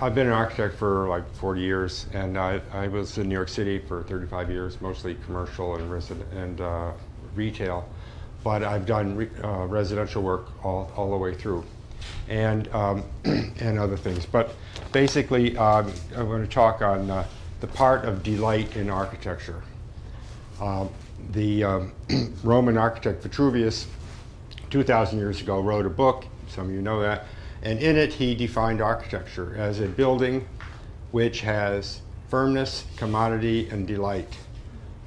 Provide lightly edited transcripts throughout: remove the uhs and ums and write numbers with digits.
I've been an architect for like 40 years, and I was in New York City for 35 years, mostly commercial and retail, but I've done residential work all the way through, and and other things. But basically, I'm going to talk on the part of delight in architecture. The Roman architect Vitruvius, 2,000 years ago, wrote a book. Some of you know that. And in it, he defined architecture as a building which has firmness, commodity, and delight.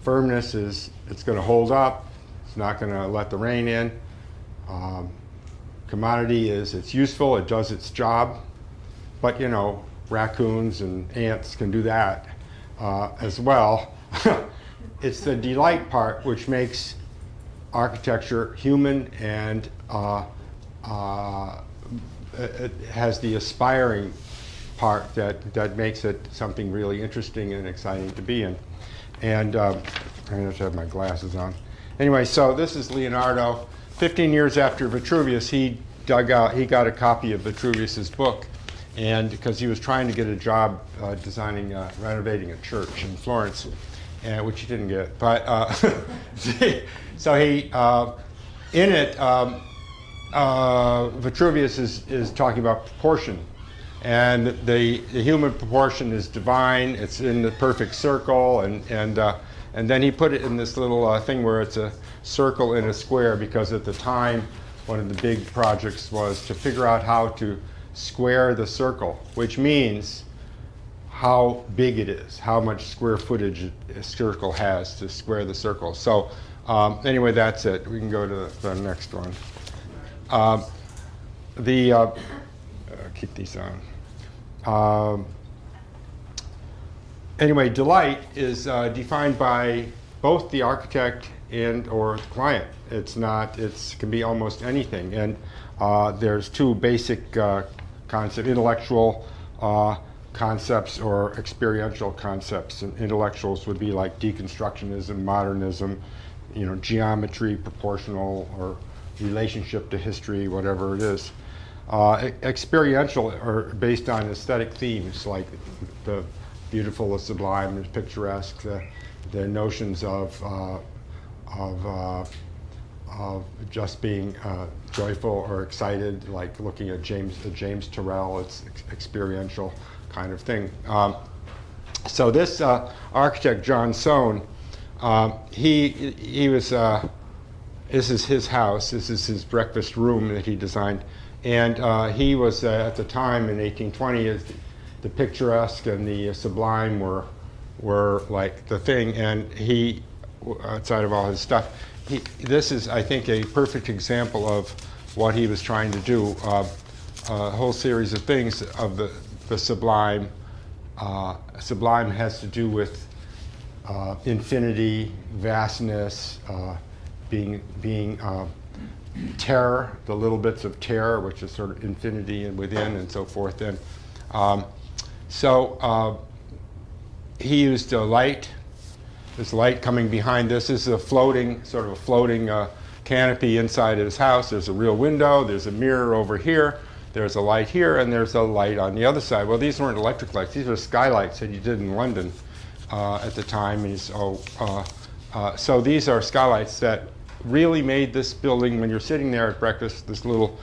Firmness is it's going to hold up. It's not going to let the rain in. Commodity is it's useful. It does its job. But, you know, raccoons and ants can do that as well. It's the delight part which makes architecture human, and it has the aspiring part that makes it something really interesting and exciting to be in. And I have to have my glasses on. Anyway, so this is Leonardo. 15 years after Vitruvius, he got a copy of Vitruvius's book, and because he was trying to get a job renovating a church in Florence, which he didn't get. But so he in it. Vitruvius is talking about proportion, and the human proportion is divine. It's in the perfect circle, and then he put it in this little thing where it's a circle in a square, because at the time one of the big projects was to figure out how to square the circle, which means how big it is, how much square footage a circle has to square the circle. So anyway, that's it. We can go to the next one. Keep these on. Anyway, delight is defined by both the architect and or the client. It can be almost anything. And there's two basic concepts: intellectual concepts or experiential concepts. And intellectuals would be like deconstructionism, modernism, you know, geometry, proportional, or relationship to history, whatever it is. Experiential are based on aesthetic themes like the beautiful, the sublime, the picturesque, the notions of just being joyful or excited, like looking at James Turrell. It's experiential kind of thing. So this architect, John Soane, he was. This is his house. This is his breakfast room that he designed. And he was, at the time in 1820, the picturesque and the sublime were like the thing. And he, outside of all his stuff, this is, I think, a perfect example of what he was trying to do. A whole series of things of the sublime. Sublime has to do with infinity, vastness, being terror, the little bits of terror, which is sort of infinity and within and so forth. And so he used a light. This light coming behind this is a floating canopy inside his house. There's a real window. There's a mirror over here. There's a light here, and there's a light on the other side. Well, these weren't electric lights. These were skylights that he did in London at the time. And so these are skylights that really made this building, when you're sitting there at breakfast, this little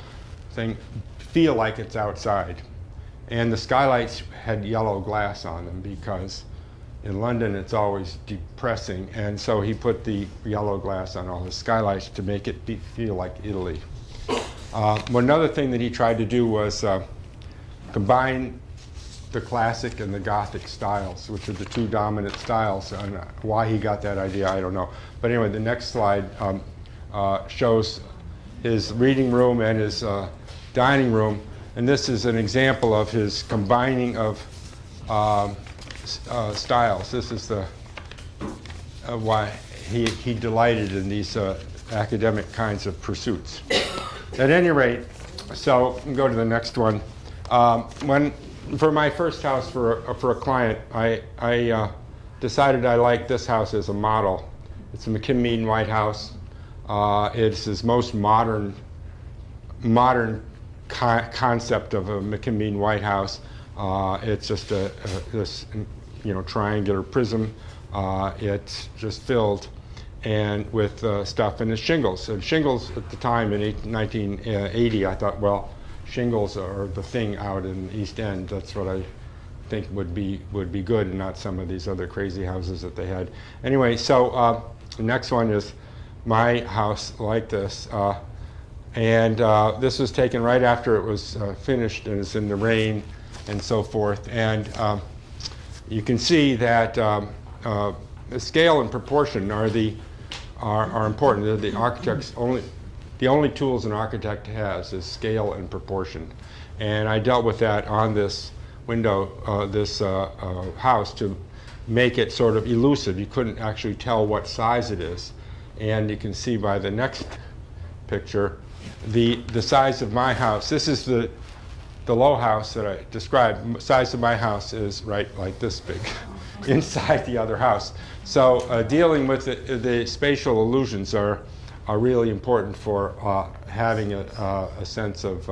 thing, feel like it's outside. And the skylights had yellow glass on them, because in London it's always depressing. And so he put the yellow glass on all his skylights to make it feel like Italy. One other thing that he tried to do was combine the classic and the Gothic styles, which are the two dominant styles. And why he got that idea, I don't know. But anyway, the next slide shows his reading room and his dining room. And this is an example of his combining of styles. This is why he delighted in these academic kinds of pursuits. At any rate, so we can go to the next one. For my first house for a client, I decided I liked this house as a model. It's a McKim-Meaden White House. It's his most modern concept of a McKim-Meaden White House. It's just this triangular prism. It's just filled and with stuff, and it's shingles. And shingles at the time in 1980, I thought, well, shingles are the thing out in the East End. That's what I think would be good, and not some of these other crazy houses that they had. Anyway, so the next one is my house like this, and this was taken right after it was finished, and it's in the rain and so forth. And you can see that the scale and proportion are important. They're the architect's the only tools an architect has is scale and proportion. And I dealt with that on this window, this house, to make it sort of elusive. You couldn't actually tell what size it is. And you can see by the next picture the size of my house. This is the low house that I described. Size of my house is right like this big inside the other house. So dealing with the spatial illusions are really important for having a sense of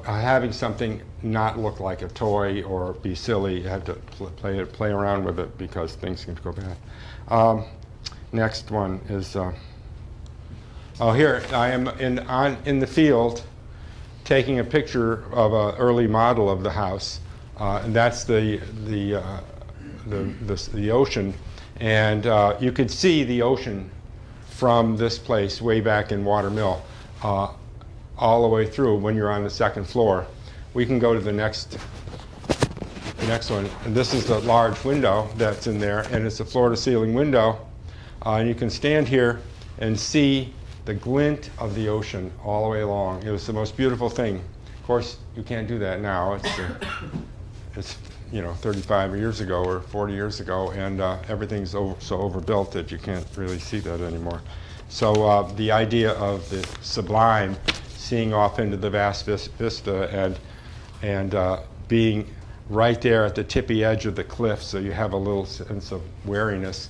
having something not look like a toy or be silly. You have to play around with it because things can go bad. Next one is here I am in the field taking a picture of an early model of the house, and that's the ocean, and you could see the ocean from this place way back in Watermill all the way through when you're on the second floor. We can go to the next one, and this is the large window that's in there, and it's a floor-to-ceiling window, and you can stand here and see the glint of the ocean all the way along. It was the most beautiful thing. Of course, you can't do that now. It's 35 years ago or 40 years ago, and everything's so overbuilt that you can't really see that anymore. So the idea of the sublime, seeing off into the vast vista, and being right there at the tippy edge of the cliff, so you have a little sense of wariness,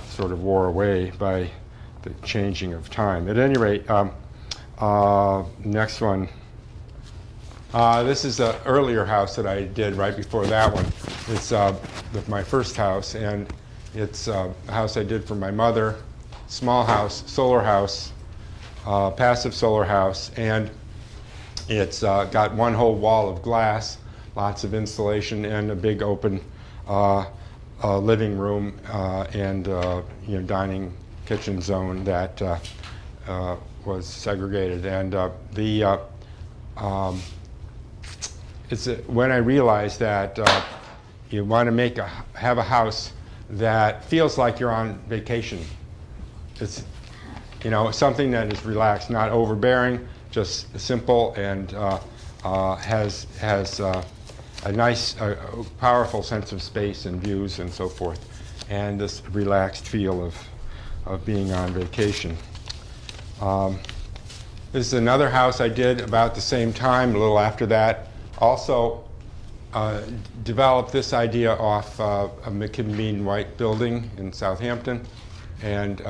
sort of wore away by the changing of time. At any rate, next one. This is an earlier house that I did right before that one. It's my first house, and it's a house I did for my mother. Small house, solar house, passive solar house, and it's got one whole wall of glass, lots of insulation, and a big open living room and dining kitchen zone that was segregated. And when I realized that you want to have a house that feels like you're on vacation. It's something that is relaxed, not overbearing, just simple, and has a nice, powerful sense of space and views and so forth, and this relaxed feel of being on vacation. This is another house I did about the same time, a little after that. Also developed this idea off a McKibben White building in Southampton, and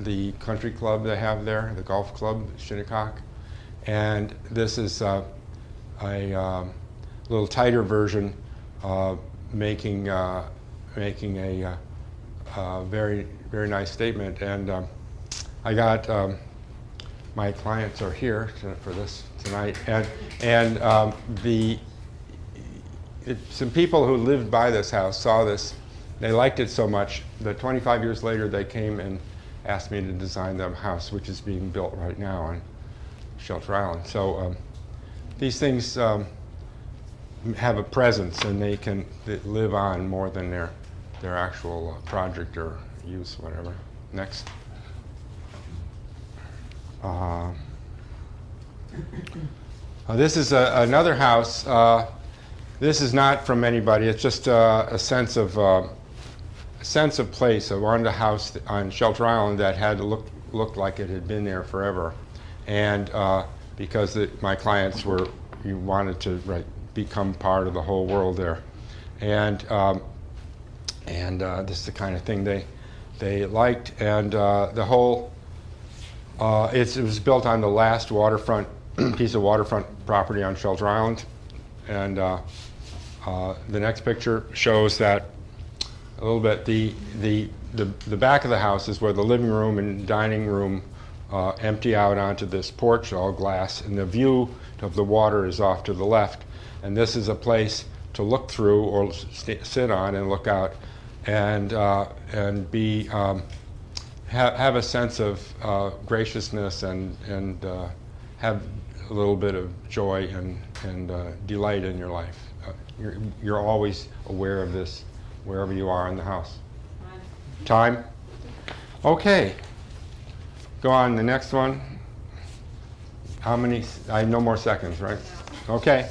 the country club they have there, the golf club, Shinnecock. And this is a little tighter version, making a very, very nice statement. And I got my clients are here for this tonight, and some people who lived by this house saw this. They liked it so much that 25 years later they came and asked me to design them a house, which is being built right now on Shelter Island. So these things have a presence, and they live on more than their actual project or use, whatever. Next. This is another house. This is not from anybody. It's just a sense of place. I wanted a house on Shelter Island that had looked like it had been there forever, and because my clients wanted to become part of the whole world there, and this is the kind of thing they liked, and the whole It was built on the last waterfront piece of waterfront property on Shelter Island. And the next picture shows that a little bit. The back of the house is where the living room and dining room empty out onto this porch, all glass, and the view of the water is off to the left. And this is a place to look through or sit on and look out, and be have a sense of graciousness and have a little bit of joy and delight in your life. You're always aware of this wherever you are in the house. Time? Okay. Go on, the next one. How many? I have no more seconds, right? Okay.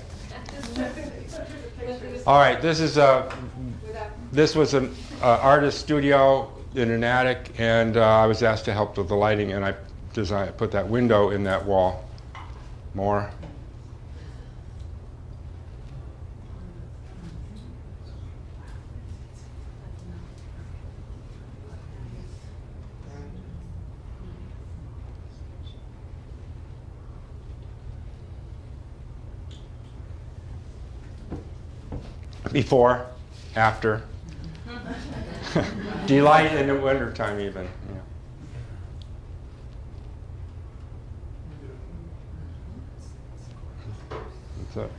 All right, this was an artist studio in an attic, and I was asked to help with the lighting, and I put that window in that wall. More. Before, after. Delight in the wintertime even. Yeah. What's up?